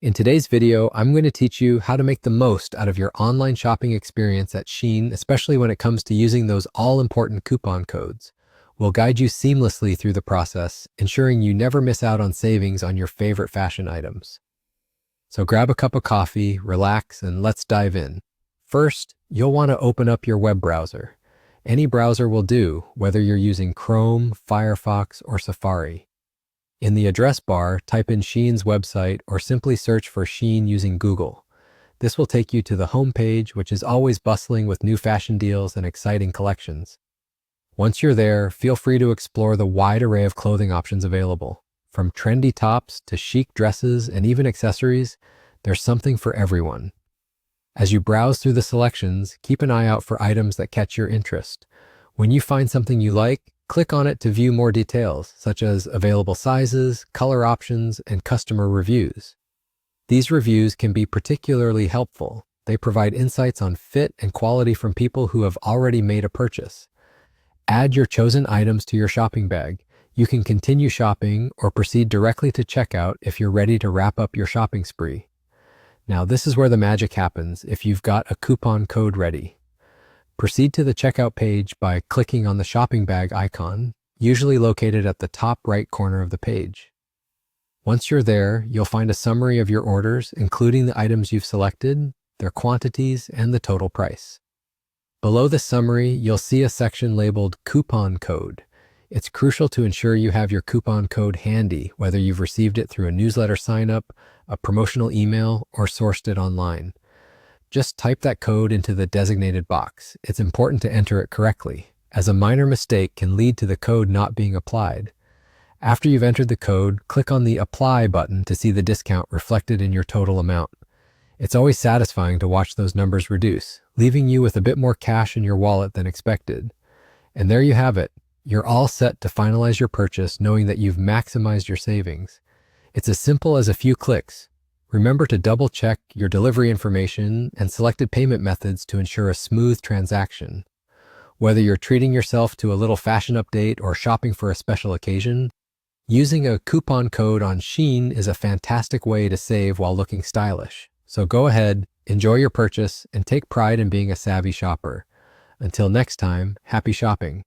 In today's video, I'm going to teach you how to make the most out of your online shopping experience at Shein, especially when it comes to using those all-important coupon codes. We'll guide you seamlessly through the process, ensuring you never miss out on savings on your favorite fashion items. So grab a cup of coffee, relax, and let's dive in. First, you'll want to open up your web browser. Any browser will do, whether you're using Chrome, Firefox, or Safari. In the address bar, type in Shein's website or simply search for Shein using Google. This will take you to the home page, which is always bustling with new fashion deals and exciting collections. Once you're there, feel free to explore the wide array of clothing options available. From trendy tops to chic dresses and even accessories, there's something for everyone. As you browse through the selections, keep an eye out for items that catch your interest. When you find something you like, click on it to view more details, such as available sizes, color options, and customer reviews. These reviews can be particularly helpful. They provide insights on fit and quality from people who have already made a purchase. Add your chosen items to your shopping bag. You can continue shopping or proceed directly to checkout if you're ready to wrap up your shopping spree. Now, this is where the magic happens if you've got a coupon code ready. Proceed to the checkout page by clicking on the shopping bag icon, usually located at the top right corner of the page. Once you're there, you'll find a summary of your orders, including the items you've selected, their quantities, and the total price. Below the summary, you'll see a section labeled Coupon Code. It's crucial to ensure you have your coupon code handy, whether you've received it through a newsletter sign-up, a promotional email, or sourced it online. Just type that code into the designated box. It's important to enter it correctly, as a minor mistake can lead to the code not being applied. After you've entered the code, click on the Apply button to see the discount reflected in your total amount. It's always satisfying to watch those numbers reduce, leaving you with a bit more cash in your wallet than expected. And there you have it. You're all set to finalize your purchase knowing that you've maximized your savings. It's as simple as a few clicks. Remember to double-check your delivery information and selected payment methods to ensure a smooth transaction. Whether you're treating yourself to a little fashion update or shopping for a special occasion, using a coupon code on Shein is a fantastic way to save while looking stylish. So go ahead, enjoy your purchase, and take pride in being a savvy shopper. Until next time, happy shopping.